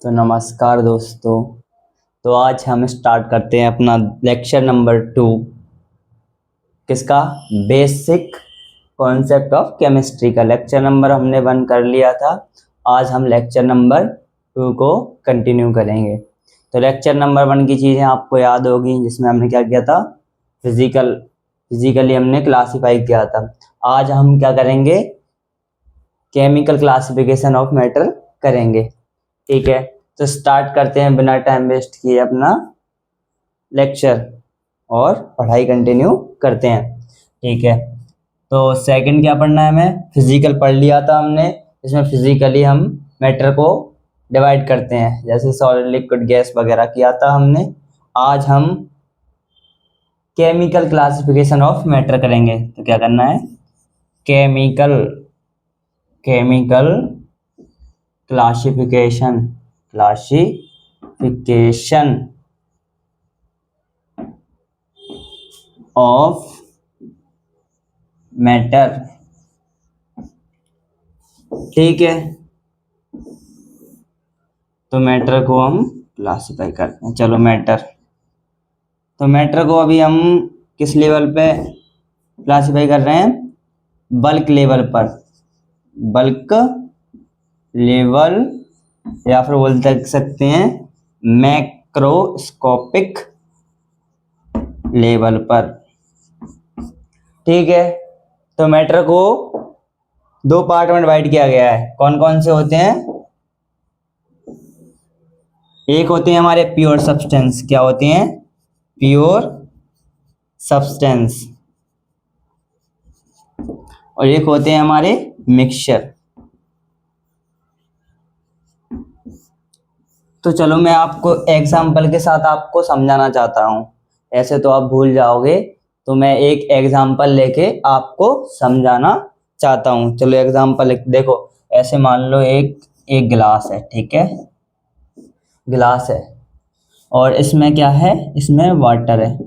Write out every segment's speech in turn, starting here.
तो नमस्कार दोस्तों। तो आज हम स्टार्ट करते हैं अपना लेक्चर नंबर 2। किसका? बेसिक कॉन्सेप्ट ऑफ केमिस्ट्री का। लेक्चर नंबर हमने 1 कर लिया था। आज हम लेक्चर नंबर 2 को कंटिन्यू करेंगे। तो लेक्चर नंबर 1 की चीज़ें आपको याद होगी, जिसमें हमने क्या किया था? फिजिकली हमने क्लासीफाई किया था। आज हम क्या करेंगे? केमिकल क्लासिफिकेशन ऑफ मैटर करेंगे। ठीक है, तो स्टार्ट करते हैं बिना टाइम वेस्ट किए अपना लेक्चर और पढ़ाई कंटिन्यू करते हैं। ठीक है, तो सेकंड क्या पढ़ना है? हमें फिजिकल पढ़ लिया था हमने। इसमें फिजिकली हम मैटर को डिवाइड करते हैं, जैसे सॉलिड, लिक्विड, गैस वगैरह किया था हमने। आज हम केमिकल क्लासिफिकेशन ऑफ मैटर करेंगे। तो क्या करना है? Chemical classification of matter. ठीक है, तो मैटर को हम क्लासिफाई करते हैं। चलो तो मैटर को अभी हम किस लेवल पे क्लासिफाई कर रहे हैं? बल्क लेवल पर। बल्क लेवल, या फिर बोल सकते हैं मैक्रोस्कोपिक लेवल पर। ठीक है, तो मैटर को 2 पार्ट में डिवाइड किया गया है। कौन कौन से होते हैं? एक होते हैं हमारे प्योर सब्सटेंस। क्या होते हैं? Pure substance. और एक होते हैं हमारे मिक्सचर। तो चलो मैं आपको एग्जाम्पल के साथ आपको समझाना चाहता हूँ। ऐसे तो आप भूल जाओगे, तो मैं एक एग्जाम्पल लेके आपको समझाना चाहता हूँ। चलो एग्जाम्पल देखो, ऐसे मान लो एक गिलास है। ठीक है, गिलास है और इसमें क्या है? इसमें वाटर है।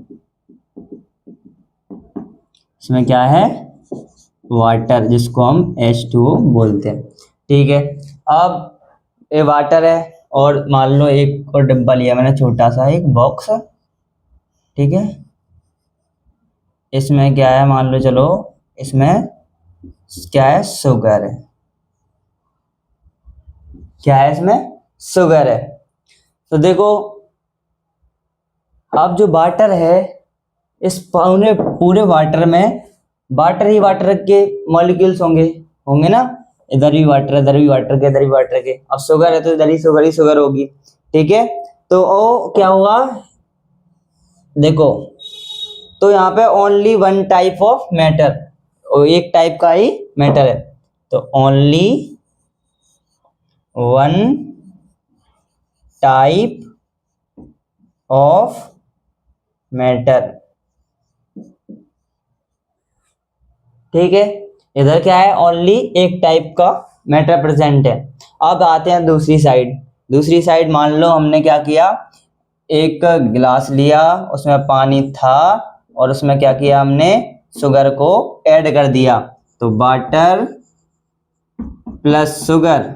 इसमें क्या है? वाटर, जिसको हम H2O बोलते हैं। ठीक है, अब ये वाटर है और मान लो एक और डिब्बा लिया मैंने, छोटा सा एक बॉक्स है। ठीक है, इसमें क्या है? मान लो, चलो इसमें क्या है? शुगर है। क्या है इसमें? शुगर है। तो देखो, अब जो वाटर है, इस पूरे वाटर में वाटर ही वाटर के मॉलिक्यूल्स होंगे होंगे ना। इधर भी वाटर, इधर भी वाटर के, इधर भी वाटर के। अब शुगर है तो इधर ही शुगर होगी। ठीक है, तो ओ क्या हुआ? देखो, तो यहाँ पे only one type of matter, एक टाइप का ही मैटर है। तो only one type of matter. ठीक है, इधर क्या है? ओनली एक टाइप का मैटर प्रेजेंट है। अब आते हैं दूसरी साइड। दूसरी साइड मान लो हमने क्या किया? एक गिलास लिया, उसमें पानी था और उसमें क्या किया हमने? शुगर को ऐड कर दिया। तो वाटर प्लस शुगर,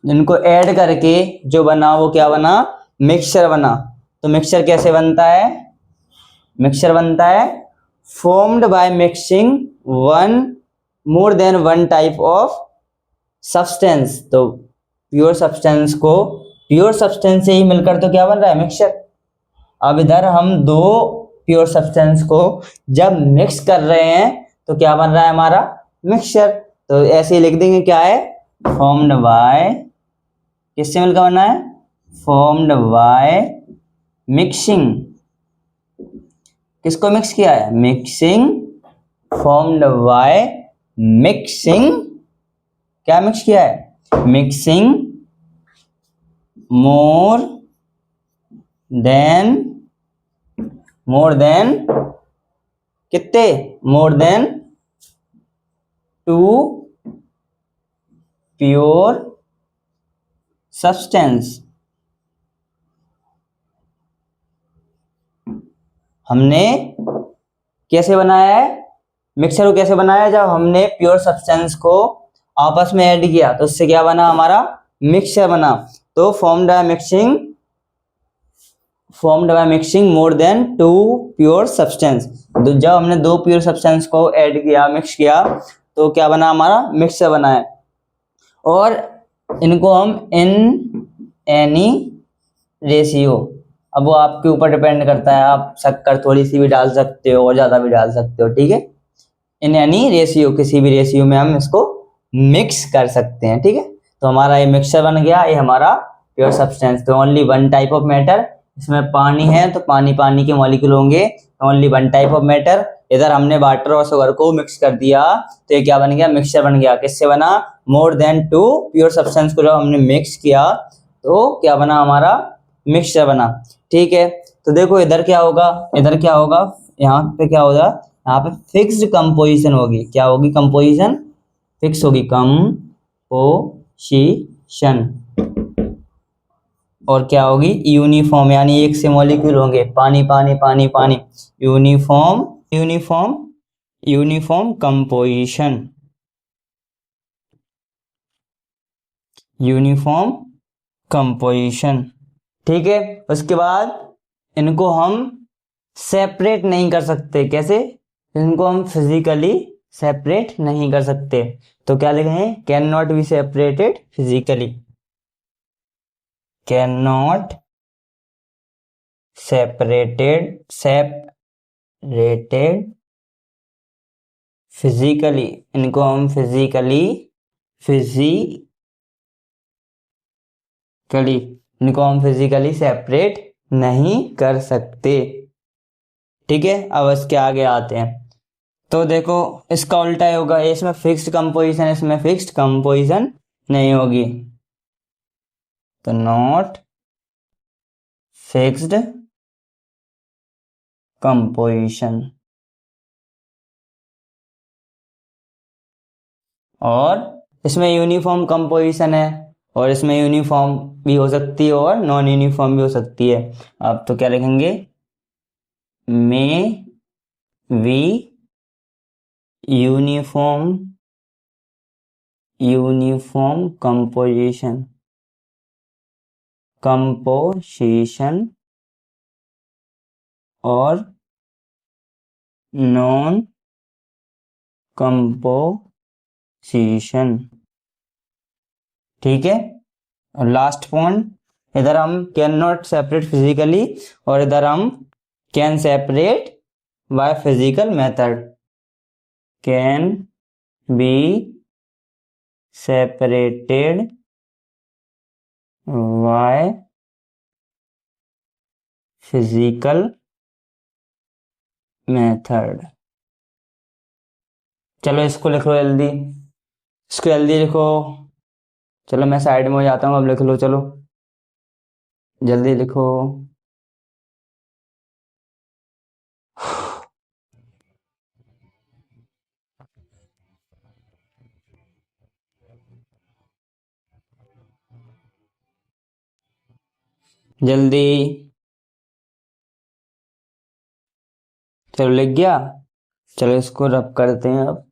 इनको ऐड करके जो बना वो क्या बना? मिक्सचर बना। तो मिक्सचर कैसे बनता है? मिक्सचर बनता है formed by mixing more than one type of substance. तो प्योर सब्सटेंस से ही मिलकर तो क्या बन रहा है? मिक्सचर। अब इधर हम 2 प्योर सब्सटेंस को जब मिक्स कर रहे हैं तो क्या बन रहा है हमारा? मिक्सचर। तो ऐसे ही लिख देंगे, क्या है? फॉर्म्ड बाय, किससे मिलकर बना है? Formed by mixing. किसको मिक्स किया है? मिक्सिंग। Formed by mixing. क्या मिक्स किया है? मिक्सिंग मोर देन कितने? More than 2 pure substance. हमने कैसे बनाया है मिक्सचर को? कैसे बनाया? जब हमने प्योर सब्सटेंस को आपस में ऐड किया तो उससे क्या बना हमारा मिक्सचर बना। तो formed by mixing more than 2 pure substance. तो जब हमने 2 प्योर सब्सटेंस को ऐड किया, मिक्स किया, तो क्या बना हमारा मिक्सचर बना है। और इनको हम इन एनी रेशियो, अब वो आपके ऊपर डिपेंड करता है, आप शक्कर थोड़ी सी भी डाल सकते हो और ज्यादा भी डाल सकते हो, ठीक है। इन एनी रेशियो, किसी भी रेशियो में हम इसको मिक्स कर सकते हैं, ठीक है। तो हमारा ये मिक्सचर बन गया, ये हमारा प्योर सब्सटेंस। तो only one type of matter, इसमें पानी है तो पानी के मॉलिक्यूल होंगे, only one type of matter. इधर हमने वाटर और शुगर को मिक्स कर दिया तो ये क्या बन गया, मिक्सचर बन गया। किससे बना, मोर देन 2 प्योर सब्सटेंस को जब हमने मिक्स किया तो क्या बना हमारा मिक्सचर बना, ठीक है। तो देखो इधर क्या होगा, यहाँ पे क्या होगा, यहाँ पे फिक्स्ड कंपोजिशन होगी। क्या होगी, कंपोजिशन फिक्स होगी, कंपोजिशन। और क्या होगी, यूनिफॉर्म, यानी एक से मॉलिक्यूल होंगे, पानी पानी पानी पानी, यूनिफॉर्म कंपोजिशन, ठीक है। उसके बाद इनको हम सेपरेट नहीं कर सकते। कैसे, इनको हम फिजिकली सेपरेट नहीं कर सकते। तो क्या लिखे हैं, can not be separated physically, can not separated physically, इनको हम फिजिकली सेपरेट नहीं कर सकते, ठीक है। अब इसके आगे आते हैं। तो देखो इसका उल्टा होगा, इसमें फिक्स्ड कंपोजिशन, इसमें फिक्स्ड कंपोजिशन नहीं होगी। तो नॉट फिक्स्ड कंपोजिशन। और इसमें यूनिफॉर्म कंपोजिशन है, और इसमें यूनिफॉर्म भी हो सकती है और नॉन यूनिफॉर्म भी हो सकती है। अब तो क्या लिखेंगे, में वी यूनिफॉर्म कंपोजिशन और नॉन कंपोजिशन, ठीक है। और लास्ट पॉइंट, इधर हम कैन नॉट सेपरेट फिजिकली और इधर हम can separate by physical method, can be separated by physical method. चलो इसको लिखो जल्दी, लिखो। चलो मैं साइड में हो जाता हूँ, अब लिख लो, चलो जल्दी लिखो। जल्दी, चलो लिख गया। चलो इसको रब करते हैं अब।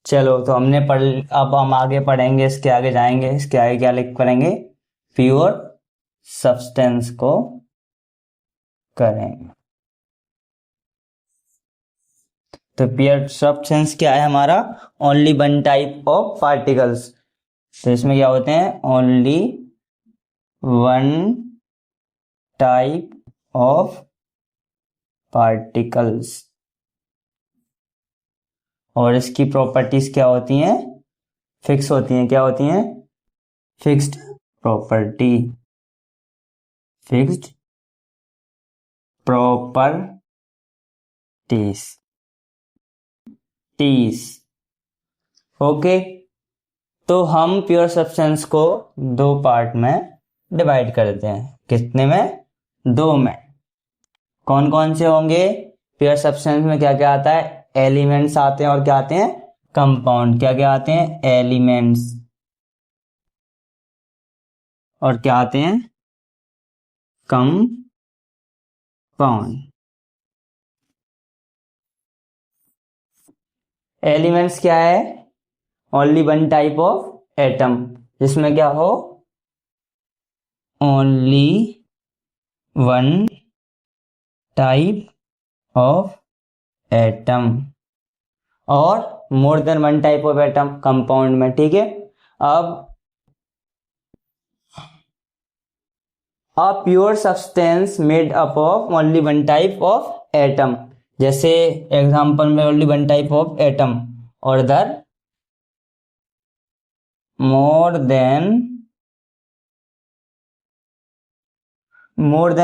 चलो तो हमने पढ़, अब हम आगे पढ़ेंगे, इसके आगे जाएंगे, इसके आगे क्या लिख करेंगे, प्योर सब्सटेंस को करेंगे। तो प्योर सब्सटेंस क्या है हमारा, only one type of particles. तो इसमें क्या होते हैं, only one type of particles. और इसकी प्रॉपर्टीज क्या होती हैं, फिक्स होती हैं। क्या होती हैं, fixed property, fixed properties, okay. तो हम प्योर सब्सटेंस को 2 पार्ट में डिवाइड कर देते हैं। कितने में, 2 में। कौन कौन से होंगे, प्योर सब्सटेंस में क्या क्या आता है, एलिमेंट्स आते हैं और क्या आते हैं, कंपाउंड। क्या क्या आते हैं, एलिमेंट्स, और क्या आते हैं, कंपाउंड। एलिमेंट्स क्या है, only one type of atom, जिसमें क्या हो, only one type of atom, और more than one type of atom compound में। ठीक है, अब a pure substance made up of only one type of atom, जैसे एग्जांपल में only one type of atom, और अदर मोर देन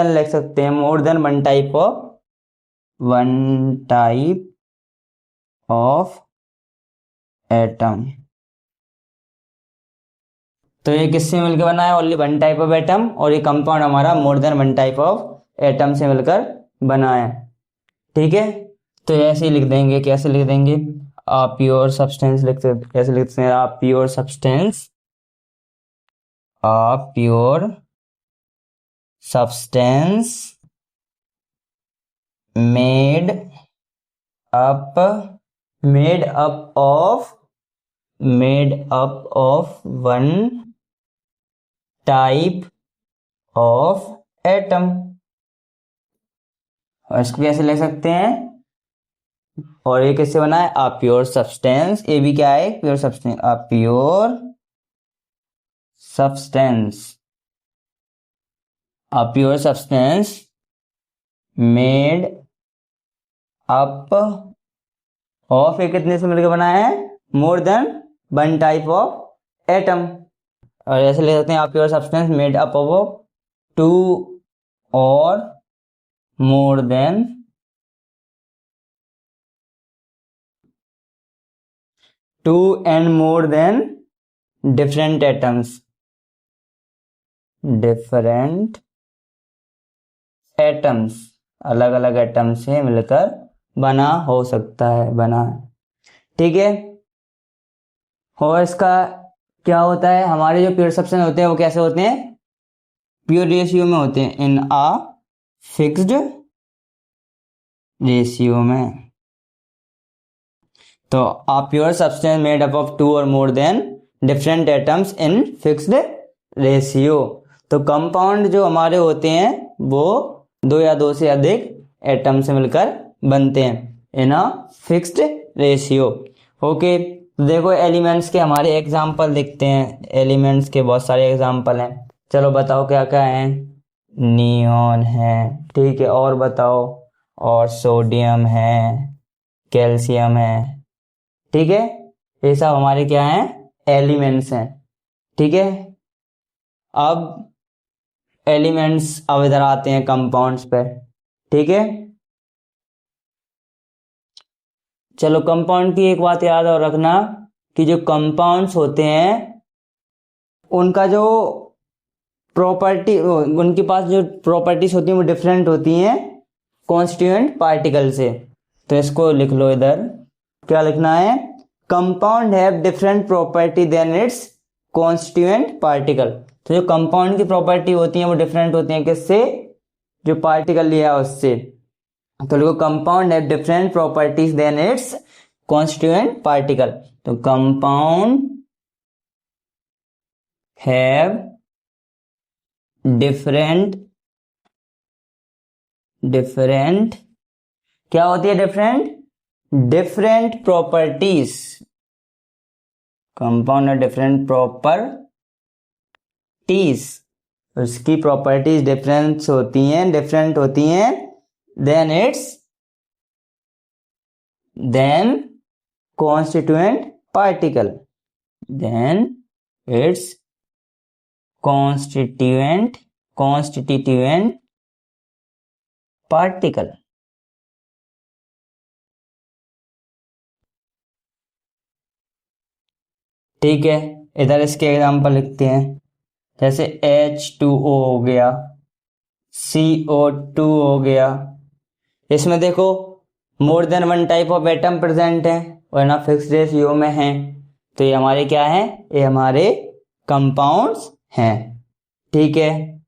लिख सकते हैं, more than one type of atom. तो ये किससे मिलकर बना है, only one type of atom, और ये कंपाउंड हमारा मोर than one type of atom से मिलकर बना है। ठीक है, तो ऐसे ही लिख देंगे, कैसे लिख देंगे, आ प्योर सब्सटेंस लिखते, कैसे लिखते हैं, a pure substance, a pure substance made up of one type of atom. और इसको कैसे ले सकते हैं, और ये किससे बना है, आ प्योर सब्सटेंस, ये भी क्या है, pure substance, a pure substance, a pure substance made up of, ये कितने से मिलकर बना है, more than one type of atom. और ऐसे ले सकते हैं, a pure substance made up of two और more than two and more than different atoms, different atoms, अलग अलग एटम से मिलकर बना हो सकता है, बना है। ठीक है, और इसका क्या होता है, हमारे जो प्योर सब्सटेंस होते हैं वो कैसे होते हैं, प्योर रेशियो में होते हैं, इन आ फिक्स्ड रेशियो में। तो a pure substance made up of two और more than different atoms in fixed ratio. तो कंपाउंड जो हमारे होते हैं वो दो या दो से अधिक एटम से मिलकर बनते हैं इन अ फिक्स्ड रेशियो। ओके, तो देखो एलिमेंट्स के हमारे एग्जाम्पल देखते हैं, एलिमेंट्स के बहुत सारे एग्जाम्पल हैं। चलो बताओ क्या क्या हैं, नियॉन है, ठीक है, और बताओ, और सोडियम है, कैल्शियम है। ठीक है, ये सब हमारे क्या हैं, एलिमेंट्स हैं। ठीक है, अब एलिमेंट्स अब इधर आते हैं कंपाउंड्स पे। ठीक है, चलो कंपाउंड की एक बात याद और रखना कि जो कंपाउंड्स होते हैं उनका जो प्रॉपर्टी, उनके पास जो प्रॉपर्टीज होती हैं वो डिफरेंट होती हैं कॉन्स्टिट्यूएंट पार्टिकल से। तो इसको लिख लो इधर, क्या लिखना है, compound have different property than its constituent particle. तो जो कंपाउंड की प्रॉपर्टी होती हैं वो डिफरेंट होती हैं किससे, जो पार्टिकल लिया है उससे। तो लिखो compound have different properties than its constituent particle. तो कंपाउंड हैव डिफरेंट क्या होती है, डिफरेंट प्रॉपर्टीज। कंपाउंड है डिफरेंट प्रॉपर्टीज, उसकी प्रॉपर्टीज डिफरेंट होती हैं than constituent particle, than its constituent particle. ठीक है, इधर इसके एग्जांपल लिखते हैं, जैसे H2O हो गया, CO2 हो गया। इसमें देखो मोर than one type of atom present है और ना फिक्स रेशियो में है, तो ये हमारे क्या है, ये हमारे कंपाउंड्स हैं। ठीक है,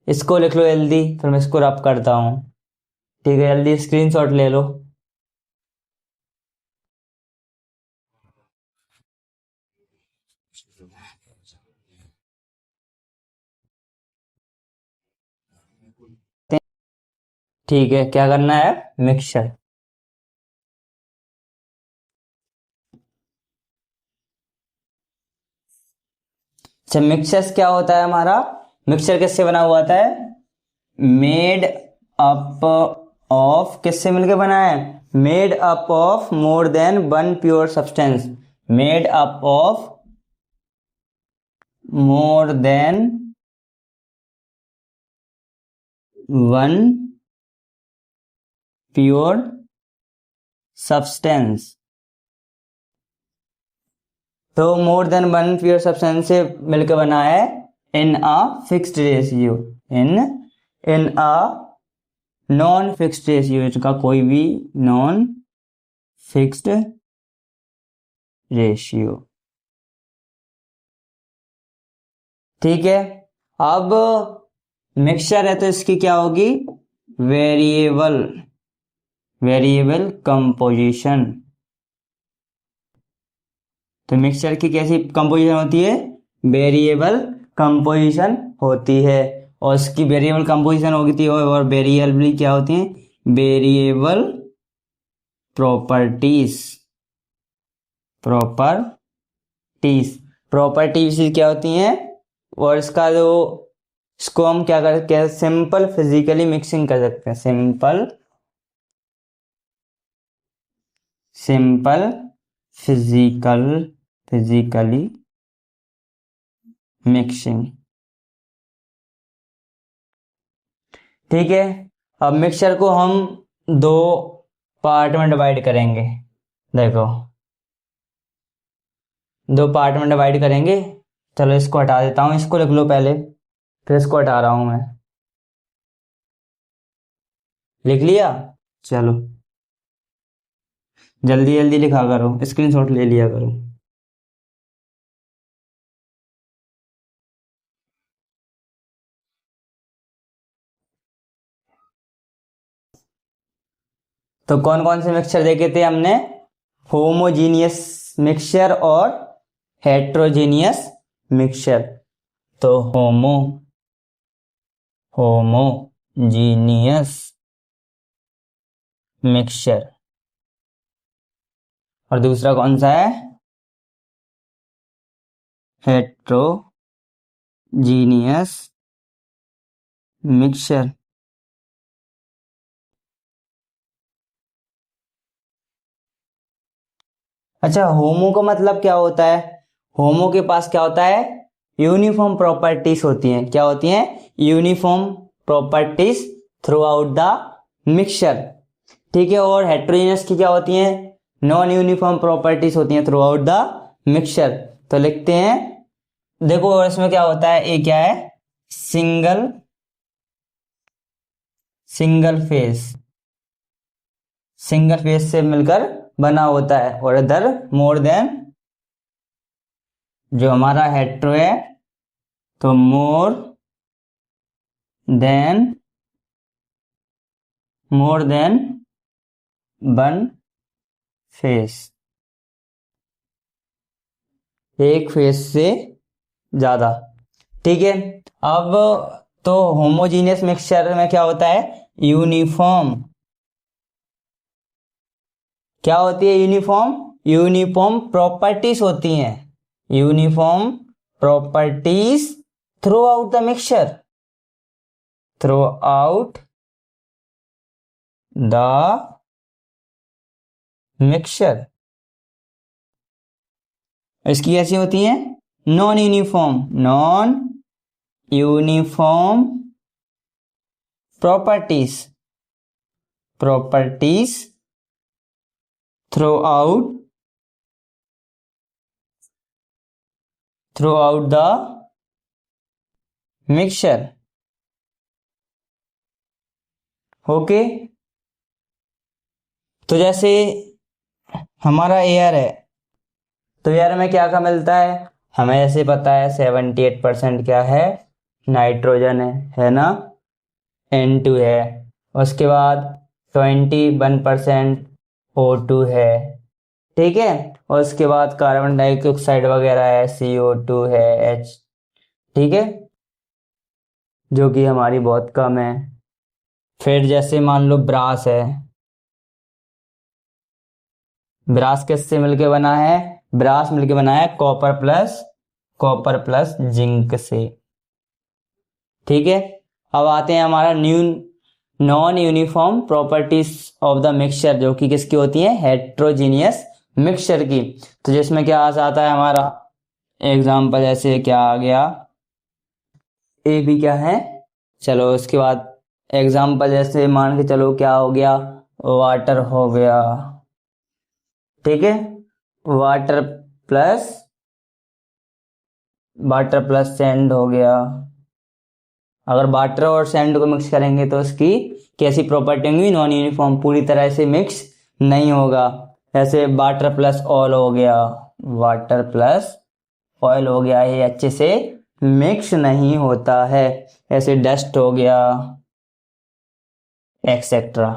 इसको लिख लो जल्दी, फिर मैं इसको रब करता हूं। ठीक है, जल्दी स्क्रीनशॉट ले लो। ठीक है, क्या करना है, मिक्सचर। अच्छा, मिक्सचर क्या होता है हमारा, मिक्सचर किससे बना हुआ था, मेड अप ऑफ, किससे मिलके बना है, made up of more than one pure substance, made up of more than one pure substance. तो more than one pure substance से मिलकर बना है in a fixed ratio, in a non fixed ratio, इसका कोई भी नॉन फिक्स्ड रेशियो। ठीक है, अब मिक्सचर है तो इसकी क्या होगी, वेरिएबल, वेरिएबल कंपोजिशन। तो मिक्सचर की कैसी कंपोजिशन होती है, वेरिएबल कंपोजिशन होती है, और इसकी वेरिएबल कंपोजिशन होती है, और वेरिएबल क्या होती है, वेरिएबल प्रॉपर्टीज, प्रॉपर्टीज, प्रॉपर्टीज क्या होती हैं, और इसका जो, इसको हम क्या कर सकते हैं, सिंपल फिजिकली मिक्सिंग कर सकते हैं, सिंपल फिजिकली मिक्सिंग। ठीक है, अब मिक्सचर को हम दो पार्ट में डिवाइड करेंगे, देखो दो पार्ट में डिवाइड करेंगे। चलो इसको हटा देता हूं, इसको लिख लो पहले, फिर इसको हटा रहा हूं मैं, लिख लिया। चलो जल्दी जल्दी लिखा करो, स्क्रीनशॉट ले लिया करो। तो कौन कौन से मिक्सचर देखे थे हमने, होमोजीनियस मिक्सचर और हेट्रोजीनियस मिक्सचर। तो होमोजीनियस मिक्सचर, और दूसरा कौन सा है, हेट्रोजीनियस मिक्सचर। अच्छा, होमो का मतलब क्या होता है, होमो के पास क्या होता है, यूनिफॉर्म प्रॉपर्टीज होती हैं, क्या होती हैं, uniform properties through out the mixture. ठीक है, और हेट्रोजीनियस की क्या होती हैं, नॉन यूनिफॉर्म प्रॉपर्टीज होती हैं थ्रू आउट द मिक्सचर। तो लिखते हैं, देखो और इसमें क्या होता है, ये क्या है, सिंगल फेज से मिलकर बना होता है, और इधर मोर देन, जो हमारा हेट्रो है, तो then more than one phase, एक फेस से ज्यादा। ठीक है, अब तो होमोजीनियस मिक्सचर में क्या होता है, यूनिफॉर्म, क्या होती है, यूनिफॉर्म प्रॉपर्टीज होती हैं, uniform properties through out the mixture, through out the mixture. इसकी कैसी होती है, non uniform properties through out the mixture. Okay, तो जैसे हमारा एयर है, तो एयर में क्या क्या मिलता है, हमें ऐसे पता है 78% क्या है, नाइट्रोजन है ना, N2 है। उसके बाद 21% O2 है, ठीक है। और उसके बाद कार्बन डाइऑक्साइड वगैरह है, CO2 है, H, ठीक है, जो कि हमारी बहुत कम है। फिर जैसे मान लो ब्रास है, ब्रास किससे मिलके बना है, ब्रास मिलके बना है कॉपर प्लस जिंक से, ठीक है। अब आते हैं हमारा non uniform properties of the mixture, जो कि किसकी होती है, हेट्रोजीनियस मिक्सचर की। तो जिसमें क्या आ जाता है हमारा एग्जाम्पल, जैसे क्या आ गया, ए भी क्या है, चलो उसके बाद एग्जाम्पल जैसे मान के चलो क्या हो गया, वाटर हो गया, ठीक है, वाटर प्लस सैंड हो गया। अगर वाटर और सैंड को मिक्स करेंगे तो उसकी कैसी प्रॉपर्टी होंगी, नॉन यूनिफॉर्म, पूरी तरह से मिक्स नहीं होगा। ऐसे वाटर प्लस ऑयल हो गया, वाटर प्लस ऑयल हो गया, ये अच्छे से मिक्स नहीं होता है। ऐसे डस्ट हो गया, एक्सेट्रा।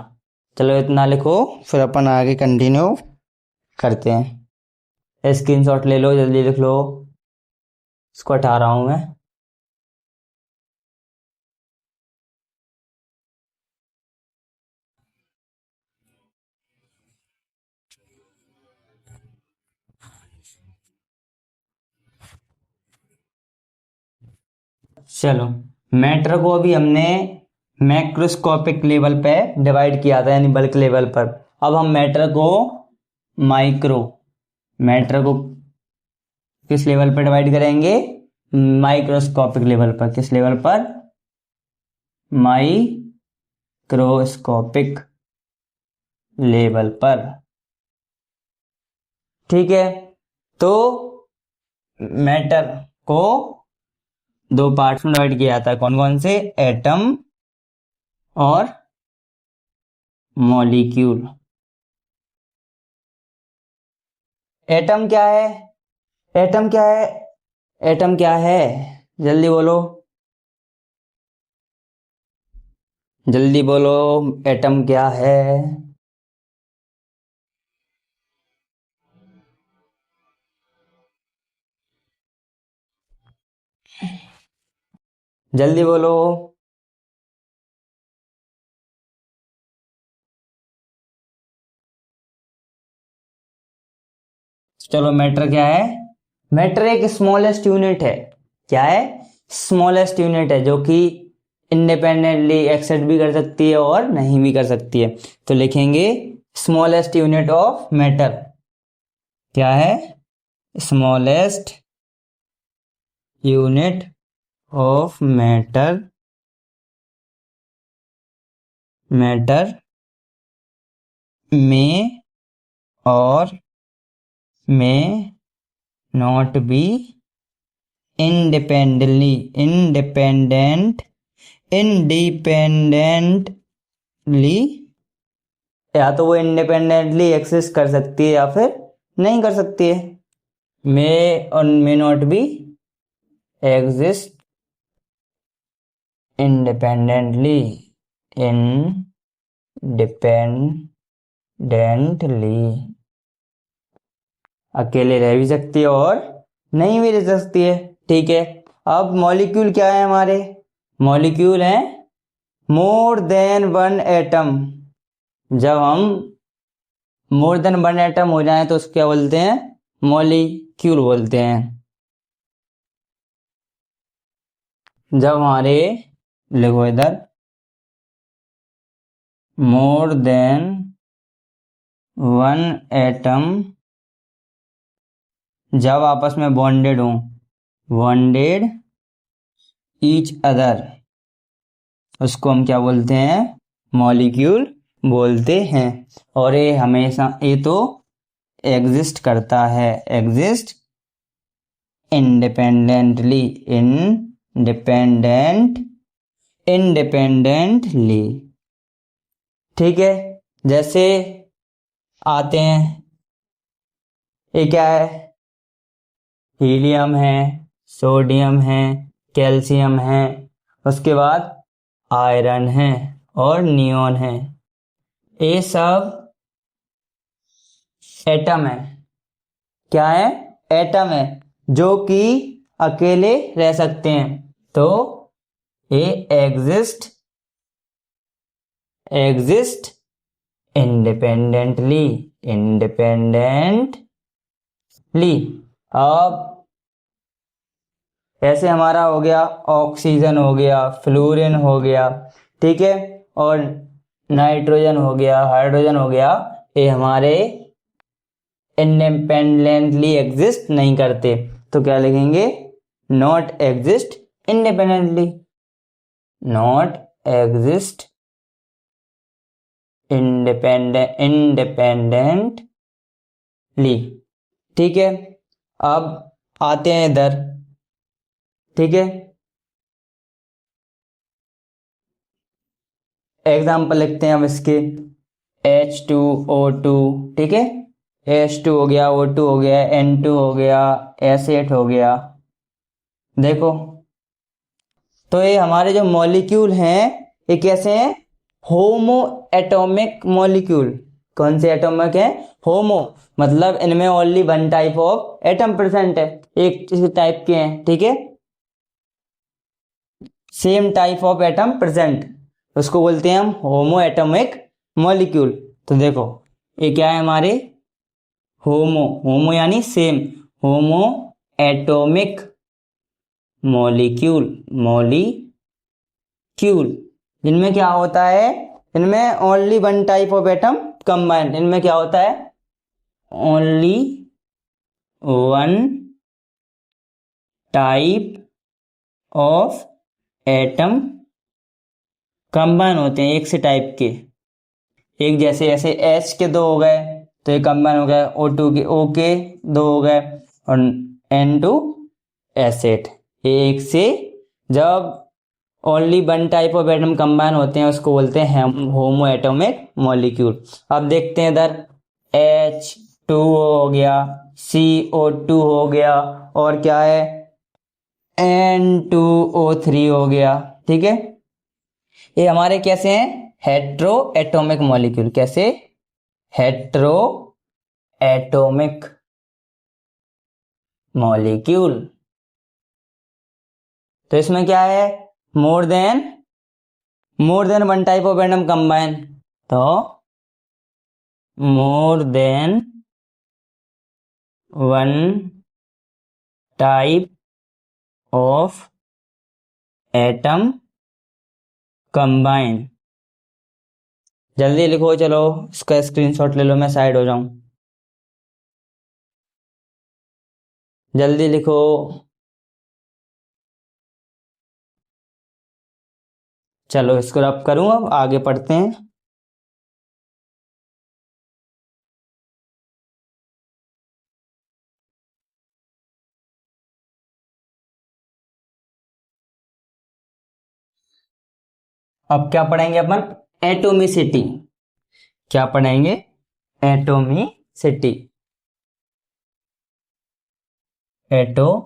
चलो इतना लिखो, फिर अपन आगे कंटिन्यू करते हैं। स्क्रीनशॉट ले लो, जल्दी लिख लो, इसको हटा रहा हूं मैं। चलो, मैटर को अभी हमने मैक्रोस्कोपिक लेवल पे डिवाइड किया था, यानी बल्क लेवल पर। अब हम मैटर को किस लेवल पर डिवाइड करेंगे, माइक्रोस्कोपिक लेवल पर। किस लेवल पर, माइक्रोस्कोपिक लेवल पर, ठीक है। तो मैटर को दो पार्ट्स में डिवाइड किया जाता है, कौन कौन से, एटम और मॉलिक्यूल। एटम क्या है, एटम क्या है, एटम क्या है, जल्दी बोलो, जल्दी बोलो, एटम क्या है, जल्दी बोलो। चलो, मैटर क्या है, मैटर एक स्मॉलेस्ट यूनिट है, क्या है, स्मॉलेस्ट यूनिट है, जो कि इंडिपेंडेंटली एक्सेप्ट भी कर सकती है और नहीं भी कर सकती है। तो लिखेंगे स्मॉलेस्ट यूनिट ऑफ मैटर क्या है, smallest unit of matter, matter में और में नॉट बी इंडिपेंडेंटली, या तो वो इंडिपेंडेंटली एक्सिस्ट कर सकती है या फिर नहीं कर सकती है। मे और may not be exist independently, अकेले रह भी सकती है और नहीं भी रह सकती है, ठीक है। अब मॉलिक्यूल क्या है हमारे, मॉलिक्यूल है मोर देन वन एटम। जब हम मोर देन वन एटम हो जाए तो उसको क्या बोलते हैं, मॉलिक्यूल बोलते हैं। जब हमारे, लिखो इधर, मोर देन वन एटम जब आपस में बॉन्डेड हो, बॉन्डेड ईच अदर, उसको हम क्या बोलते हैं, मॉलिक्यूल बोलते हैं। और ये हमेशा, ये तो एग्जिस्ट करता है, एग्जिस्ट इंडिपेंडेंटली, इंडिपेंडेंटली, ठीक है। जैसे आते हैं, ये क्या है, हीलियम है, सोडियम है, कैल्शियम है, उसके बाद आयरन है और नियोन है। ये सब एटम है। क्या है? एटम है जो कि अकेले रह सकते हैं। तो ये एग्जिस्ट इंडिपेंडेंटली। अब ऐसे हमारा हो गया ऑक्सीजन, हो गया फ्लोरीन, हो गया, ठीक है, और नाइट्रोजन हो गया, हाइड्रोजन हो गया, ये हमारे इंडिपेंडेंटली एग्जिस्ट नहीं करते। तो क्या लिखेंगे? Not exist independently, not exist independently, ठीक है। अब आते हैं इधर, ठीक है, एग्जाम्पल लिखते हैं हम इसके। H2O2, ठीक है, H2 हो गया, O2 हो गया, N2 हो गया, S8 हो गया। देखो, तो ये हमारे जो मॉलिक्यूल हैं ये कैसे हैं? होमो एटॉमिक मॉलिक्यूल। कौन से एटॉमिक है? होमो, मतलब इनमें only one type of atom present है, एक टाइप के हैं, ठीक है, same type of atom present, उसको बोलते हैं हम होमो एटॉमिक मॉलिक्यूल। तो देखो, ये क्या है हमारे? होमो यानी सेम, होमो एटॉमिक मॉलिक्यूल, जिनमें क्या होता है? इनमें only one type of atom combined. इनमें क्या होता है? Only one type of atom combine होते हैं, एक से टाइप के। एक जैसे ऐसे H के दो हो गए तो ये कंबाइन हो गए, O2 के, O के दो हो गए, और N2S8, ये एक से जब only one type of atom combine होते हैं उसको बोलते हैं होमो एटॉमिक मॉलिक्यूल। अब देखते हैं इधर, H2O हो गया, CO2 हो गया, और क्या है, N2O3 हो गया, ठीक है। ये हमारे कैसे हैं? Heteroatomic molecule. कैसे? Heteroatomic molecule. तो इसमें क्या है? More than one type of atom combine. तो more than one type of atom combine. जल्दी लिखो, चलो इसका स्क्रीनशॉट ले लो, मैं साइड हो जाऊं। जल्दी लिखो। चलो इसको रब करूं, अब आगे पढ़ते हैं। अब क्या पढ़ेंगे अपन? एटोमिसिटी। क्या पढ़ेंगे? एटोमिसिटी। एटोमिसिटी।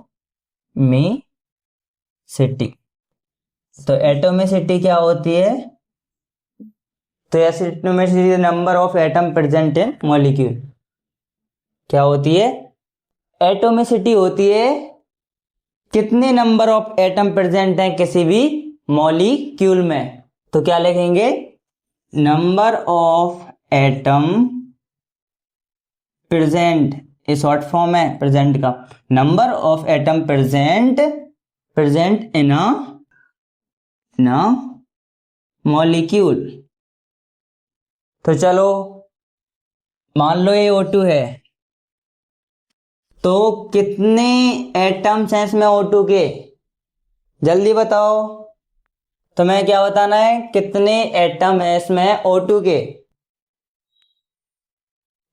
तो एटोमिसिटी क्या होती है? तो atomicity number of atom present in molecule. क्या होती है? एटोमिसिटी होती है कितने नंबर ऑफ एटम प्रेजेंट हैं किसी भी मॉलिक्यूल में। तो क्या लिखेंगे? नंबर ऑफ एटम प्रेजेंट, ये शॉर्ट फॉर्म है प्रेजेंट का। Number of atom present in a molecule. तो चलो मान लो ये O2 है, तो कितने एटम्स हैं इसमें O2 के? जल्दी बताओ। तुम्हें क्या बताना है? कितने एटम है इसमें O2 के?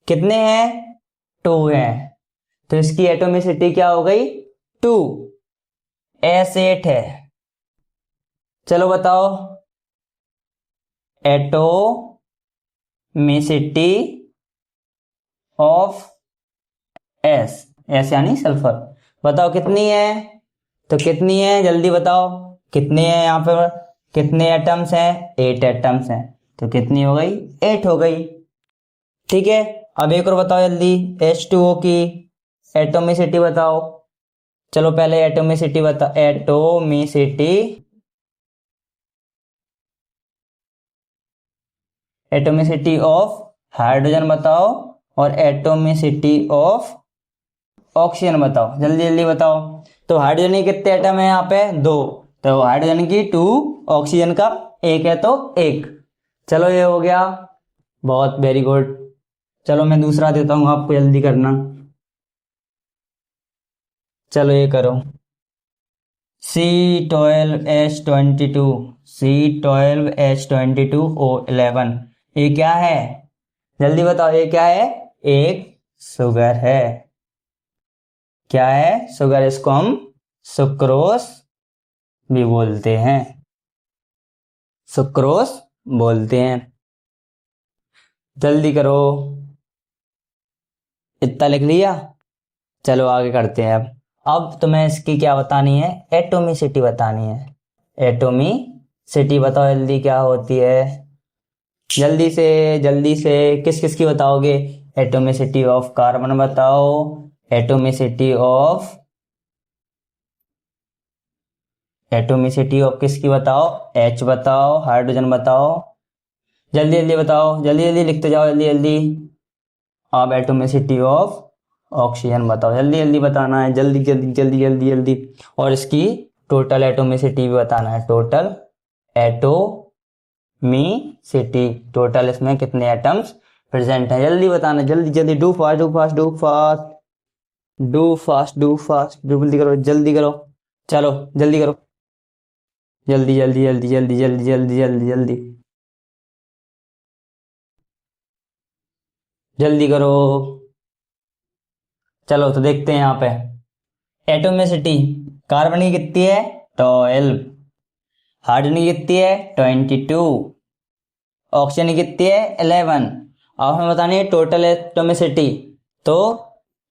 कितने हैं? 2 है। तो इसकी एटोमिसिटी क्या हो गई? 2। S8 है। चलो बताओ, एटोमिसिटी ऑफ एस, एस यानी सल्फर। बताओ कितनी है, तो कितनी है जल्दी बताओ, कितने हैं यहाँ पर, कितने एटम्स हैं, 8 एटम्स हैं, तो कितनी हो गई, 8 हो गई। ठीक है, अब एक और बताओ जल्दी, H2O की एटोमिसिटी बताओ। चलो पहले एटोमिसिटी बता, एटोमिसिटी ऑफ हाइड्रोजन बताओ, और एटोमिसिटी ऑफ ऑक्सीजन बताओ, जल्दी जल्दी बताओ। तो हाइड्रोजन के कितने एटम है यहाँ पे, 2, तो हाइड्रोजन की 2, ऑक्सीजन का 1 है तो 1। चलो ये हो गया, बहुत वेरी गुड। चलो मैं दूसरा देता हूँ आपको, जल्दी करना। चलो ये करो, C12H22, C12H22O11, ये क्या है, जल्दी बताओ, ये क्या है, एक शुगर है। क्या है, शुगर, इसको हम सुक्रोस भी बोलते हैं, सुक्रोस बोलते हैं। जल्दी करो, इतना लिख लिया। चलो आगे करते हैं। अब तुम्हें इसकी क्या बतानी है, एटोमिसिटी बतानी है। एटोमिसिटी बताओ जल्दी, क्या होती है, जल्दी से किस किस की बताओगे, एटोमिसिटी ऑफ कार्बन बताओ, एटोमिसिटी ऑफ किसकी बताओ, H बताओ, हाइड्रोजन बताओ, जल्दी जल्दी बताओ, जल्दी जल्दी लिखते जाओ, जल्दी जल्दी। अब एटोमिसिटी ऑफ ऑक्सीजन बताओ, जल्दी जल्दी बताना है, जल्दी जल्दी जल्दी जल्दी जल्दी। और इसकी टोटल एटोमिसिटी भी बताना है, टोटल एटोमिसिटी, टोटल इसमें कितने एटम्स प्रेजेंट हैं, जल्दी बताना, जल्दी जल्दी, do fast do fast do fast do fast do fast, जल्दी करो जल्दी करो। चलो जल्दी करो, जल्दी जल्दी जल्दी जल्दी जल्दी जल्दी जल्दी जल्दी जल्दी करो। चलो तो देखते हैं यहाँ पे, एटोमिसिटी कार्बन की कितनी है, 12, हाइड्रोजन की कितनी है, 22, ऑक्सीजन की कितनी है, 11। अब हमें बतानी है टोटल एटोमिसिटी, तो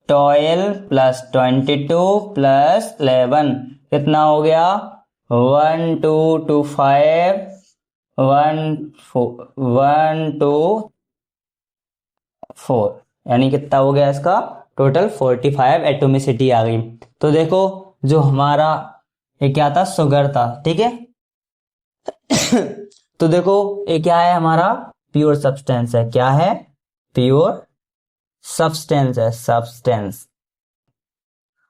12 प्लस 22 प्लस 11 कितना हो गया, 1225, 124, यानी कितना हो गया इसका टोटल 45 एटोमिसिटी आ गई। तो देखो, जो हमारा ये क्या था, शुगर था, ठीक है। तो देखो ये क्या है, हमारा प्योर सब्सटेंस है, क्या है, प्योर सब्सटेंस है, सब्सटेंस।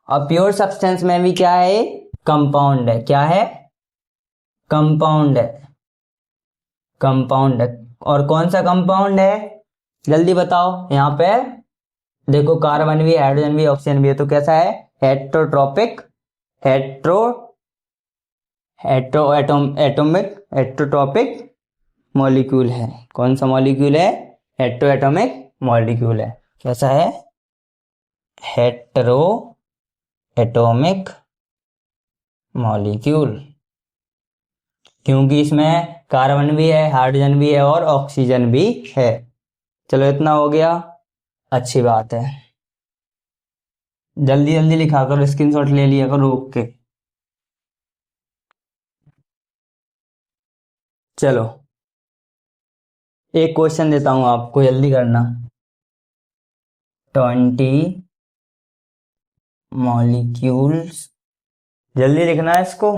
अब प्योर सब्सटेंस में भी क्या है, कंपाउंड है, क्या है, कंपाउंड है, कंपाउंड है। और कौन सा कंपाउंड है, जल्दी बताओ। यहाँ पे देखो, कार्बन भी, हाइड्रोजन भी, ऑक्सीजन भी है, तो कैसा है, heterotrophic, hetero hetero atom atomic heterotrophic molecule है। कौन सा मॉलिक्यूल है, हेट्रो एटोमिक मॉलिक्यूल है। कैसा है, हेट्रो एटोमिक मॉलिक्यूल, क्योंकि इसमें कार्बन भी है, हाइड्रोजन भी है और ऑक्सीजन भी है। चलो इतना हो गया, अच्छी बात है। जल्दी जल्दी लिखा करो, स्क्रीनशॉट ले लिया करो रोक के। चलो एक क्वेश्चन देता हूं आपको, जल्दी करना। 20 मॉलिक्यूल्स, जल्दी लिखना है इसको,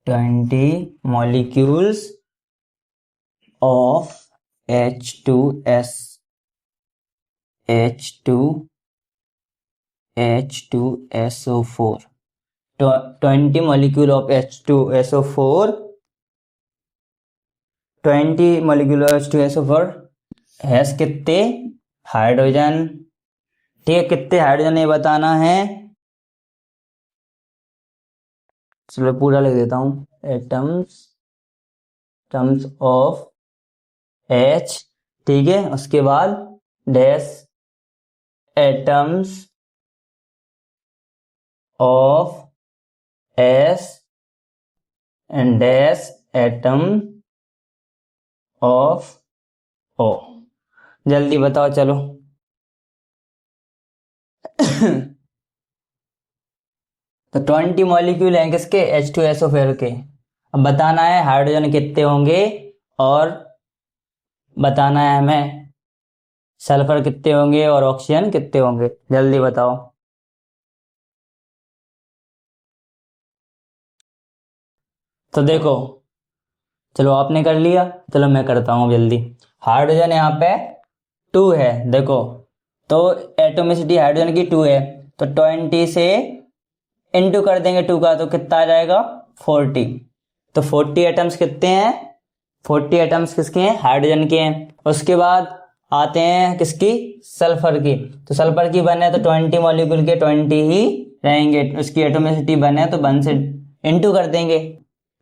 20 molecules of H2S H2SO4, 20 molecule of H2SO4, 20 molecule of H2SO4 has कितने हाइड्रोजन, ठीक है, कितने हाइड्रोजन ये बताना है। चलो पूरा लिख देता हूं, एटम्स टर्म्स ऑफ H, ठीक है, उसके बाद dash atoms of S and dash atom of O। जल्दी बताओ चलो, तो 20 मॉलिक्यूल हैं किसके, H2SO4 के। अब बताना है हाइड्रोजन कितने होंगे और बताना है हमें सल्फर कितने होंगे और ऑक्सीजन कितने होंगे, जल्दी बताओ। तो देखो, चलो आपने कर लिया, चलो मैं करता हूँ जल्दी। हाइड्रोजन यहाँ पे 2 है, देखो तो एटोमिसिटी हाइड्रोजन की 2 है, तो 20 से इनटू कर देंगे 2 का, तो कितना आ जाएगा 40। तो 40 एटम्स कितने हैं, 40 एटम्स किसके हैं, हाइड्रोजन के हैं। उसके बाद आते हैं किसकी, सल्फर की। तो सल्फर की बने तो 20 मॉलिक्यूल के 20 ही रहेंगे, उसकी एटोमिसिटी बने तो 1 से इनटू कर देंगे,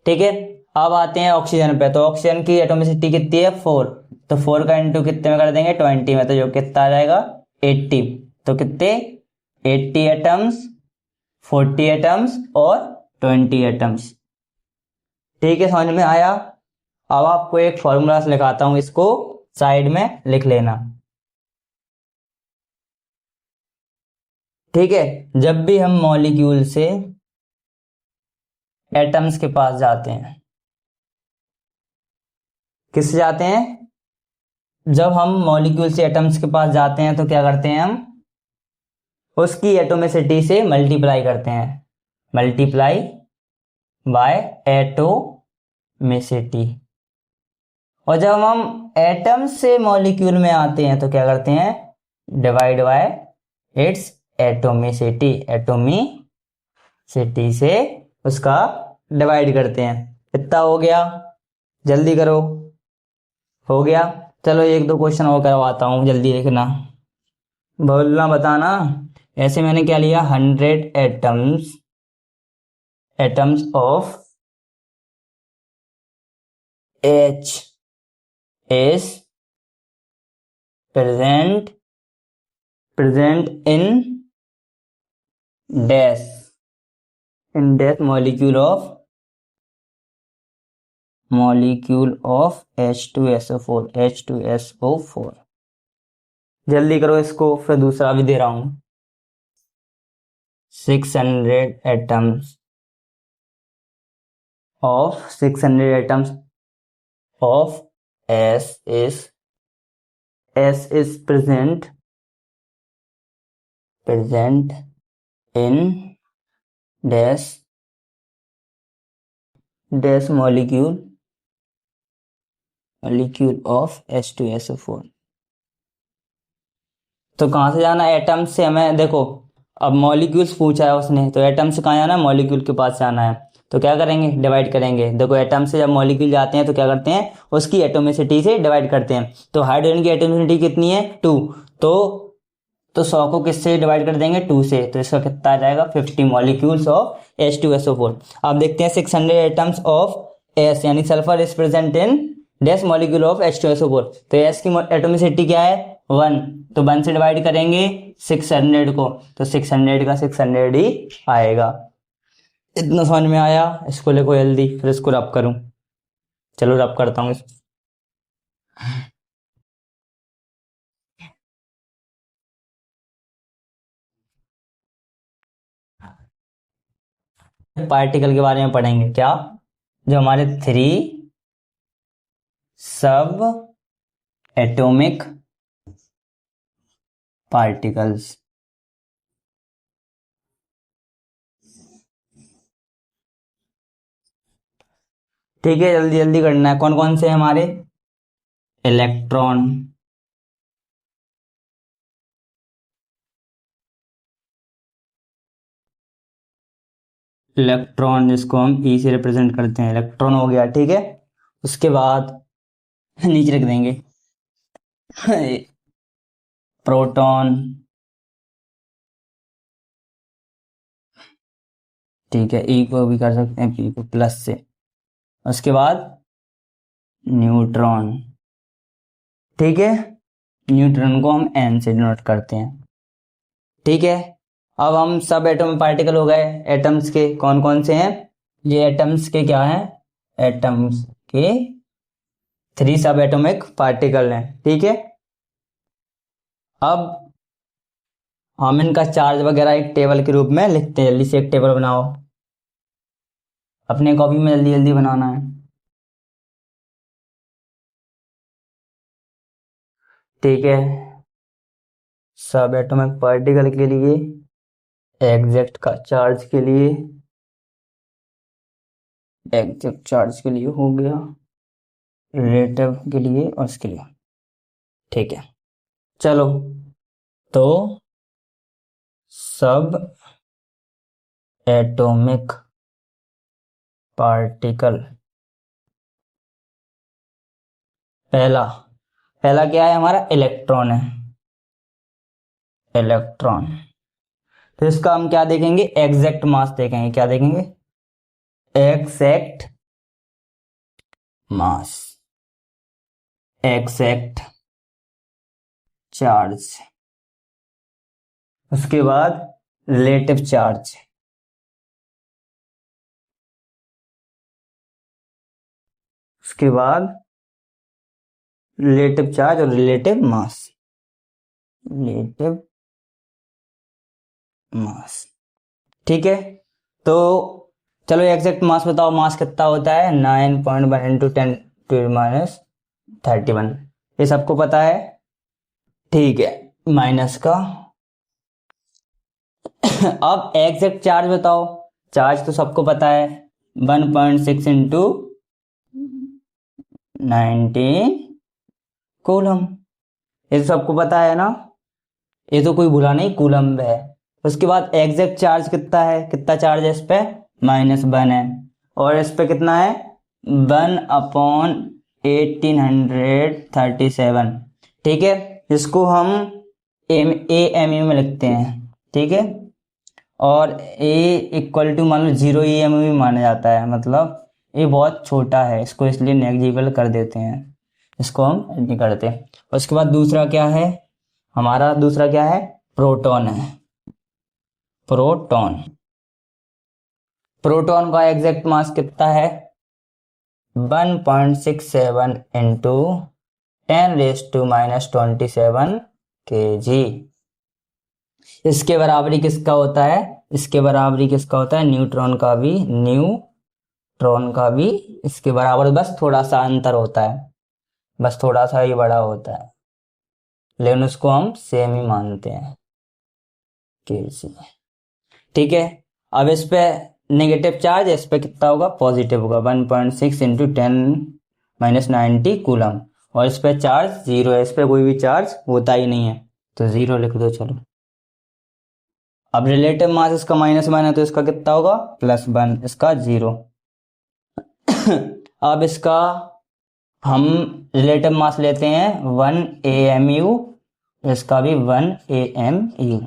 ठीक है। अब आते हैं ऑक्सीजन पे, तो ऑक्सीजन की एटोमिसिटी कितनी है 4, तो 4 का इंटू कितने में कर देंगे 20 में, तो जो कितना आ जाएगा 80। तो कितने 80 एटम्स, 40 एटम्स और 20 एटम्स, ठीक है, समझ में आया। अब आपको एक फॉर्मूला लिखाता हूं, इसको साइड में लिख लेना, ठीक है। जब भी हम मॉलिक्यूल से एटम्स के पास जाते हैं, किससे जाते हैं, जब हम मॉलिक्यूल से एटम्स के पास जाते हैं तो क्या करते हैं, हम उसकी एटोमिसिटी से मल्टीप्लाई करते हैं, मल्टीप्लाई बाय एटोमिसिटी। और जब हम एटम से मॉलिक्यूल में आते हैं तो क्या करते हैं, divide by it's atomicity, atomicity से उसका डिवाइड करते हैं। कितना हो गया, जल्दी करो, हो गया। चलो एक दो क्वेश्चन और करवाता हूं, जल्दी लिखना, बोलना बताना। ऐसे मैंने क्या लिया, 100 atoms, atoms of H is present in dash, in dash molecule of H2SO4, H2SO4। जल्दी करो इसको, फिर दूसरा भी दे रहा हूं। 600 atoms of S is present in dash molecule of H2SO4। तो कहां से जाना, एटम से। हमें देखो अब मॉलिक्यूल्स पूछा है उसने, तो एटम से कहां जाना है, मॉलिक्यूल के पास जाना है। तो क्या करेंगे, डिवाइड करेंगे। देखो एटम से जब मॉलिक्यूल जाते हैं तो क्या करते हैं, उसकी एटोमिसिटी से डिवाइड करते हैं। तो हाइड्रोजन की एटोमिसिटी कितनी है 2, तो 100 को किससे डिवाइड कर देंगे 2 से, तो इसका कितना आ जाएगा 50 मॉलिक्यूल्स ऑफ H2SO4। अब देखते हैं 600 एटम्स ऑफ S यानी sulphur is present in dash molecule of H2SO4। तो S की एटोमिसिटी क्या है 1, तो 1 से डिवाइड करेंगे 600 को, तो 600 का 600 ही आएगा। इतना समझ में आया, इसको लिखो जल्दी, फिर इसको रब करूं। चलो रब करता हूँ इसको। पार्टिकल के बारे में पढ़ेंगे क्या, जो हमारे 3 सब एटॉमिक पार्टिकल्स, ठीक है, जल्दी जल्दी करना है। कौन कौन से हैं हमारे, इलेक्ट्रॉन, इलेक्ट्रॉन जिसको हम ई से रिप्रेजेंट करते हैं, इलेक्ट्रॉन हो गया, ठीक है। उसके बाद नीचे रख देंगे प्रोटॉन, ठीक है, ई को भी कर सकते हैं पी को प्लस से। उसके बाद न्यूट्रॉन, ठीक है, न्यूट्रॉन को हम एन से डिनोट करते हैं, ठीक है। अब हम सब एटॉमिक पार्टिकल हो गए, एटम्स के कौन कौन से हैं, ये एटम्स के क्या हैं, एटम्स के 3 सब एटॉमिक पार्टिकल हैं, ठीक है। अब हम इनका चार्ज वगैरह एक टेबल के रूप में लिखते हैं। जल्दी से एक टेबल बनाओ, अपने कॉपी में जल्दी जल्दी बनाना है। ठीक है, सब एटॉमिक पार्टिकल के लिए, एग्जैक्ट का चार्ज के लिए, एग्जैक्ट चार्ज के लिए हो गया, रिलेटिव के लिए और इसके लिए। ठीक है, चलो तो सब एटॉमिक पार्टिकल, पहला पहला क्या है हमारा, इलेक्ट्रॉन है, इलेक्ट्रॉन। फिर इसका हम क्या देखेंगे, एग्जैक्ट मास देखेंगे। क्या देखेंगे, एग्जैक्ट मास, एग्जैक्ट चार्ज। उसके बाद रिलेटिव चार्ज, उसके बाद रिलेटिव चार्ज और रिलेटिव मास, रिलेटिव मास। ठीक है, तो चलो एग्जैक्ट मास बताओ, मास कितना होता है, 9.1 इंटू 10⁻31। ये सबको पता है। ठीक है, माइनस का अब एग्जैक्ट चार्ज बताओ, चार्ज तो सबको पता है, 1.6 इंटू 19 कूलम। ये तो सबको पता है ना, ये तो कोई भूला नहीं, कूलम है। उसके बाद एग्जैक्ट चार्ज कितना है, कितना चार्ज है इस पे, -1 है। और इस पे कितना है, 1/1837। ठीक है, इसको हम AMU में लिखते हैं। ठीक है, और A इक्वल टू मान लो 0 AMU भी माना जाता है, मतलब ये बहुत छोटा है, इसको इसलिए नेग्लिजिबल कर देते हैं, इसको हम नहीं करते। उसके बाद दूसरा क्या है हमारा, दूसरा क्या है, प्रोटॉन है, प्रोटॉन। प्रोटॉन का एग्जैक्ट मास कितना है, 1.67 इंटू 10⁻⁻27 kg। इसके बराबरी किसका होता है, इसके बराबरी किसका होता है, न्यूट्रॉन का भी, न्यूट्रॉन का भी इसके बराबर, बस थोड़ा सा अंतर होता है, बस थोड़ा सा ही बड़ा होता है, लेकिन उसको हम सेम ही मानते हैं, kg। ठीक है, अब इस पे नेगेटिव चार्ज, इस पे कितना होगा, पॉजिटिव होगा, 1.6 इंटू 10⁻90 कूलम। और इस पे चार्ज 0 है, इस पे कोई भी चार्ज होता ही नहीं है, तो 0 लिख दो। चलो, अब रिलेटिव मास इसका -1 है, तो इसका कितना होगा, +1, इसका 0। अब इसका हम रिलेटिव मास लेते हैं 1 AMU, इसका भी 1 AMU।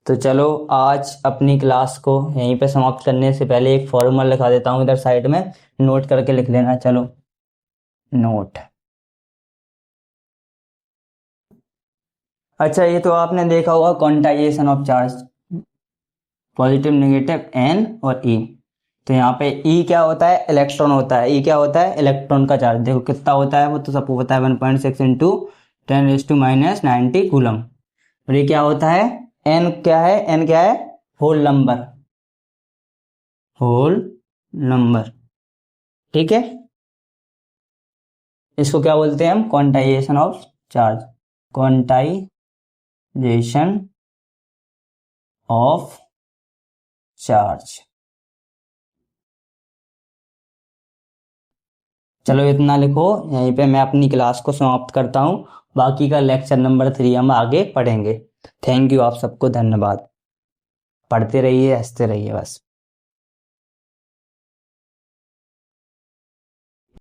तो चलो आज अपनी क्लास को यहीं पे समाप्त करने से पहले एक फॉर्मूला लिखा देता हूँ इधर साइड में, नोट करके लिख लेना। चलो, नोट। अच्छा, ये तो आपने देखा होगा, quantization of charge, positive, negative, N और E। तो यहाँ पे E क्या होता है, इलेक्ट्रॉन होता है। E क्या होता है, इलेक्ट्रॉन का चार्ज। देखो कितना होता है, वो तो सबको पता है, 1.6 इंटू 10⁻90 कूलम। और ये क्या होता है, N क्या है, N क्या है, होल नंबर, होल नंबर। ठीक है, इसको क्या बोलते हैं हम, quantization of charge, quantization of charge. चलो इतना लिखो, यहीं पे मैं अपनी क्लास को समाप्त करता हूँ। बाकी का लेक्चर नंबर 3 हम आगे पढ़ेंगे। थैंक यू, आप सबको धन्यवाद। पढ़ते रहिए, हंसते रहिए बस।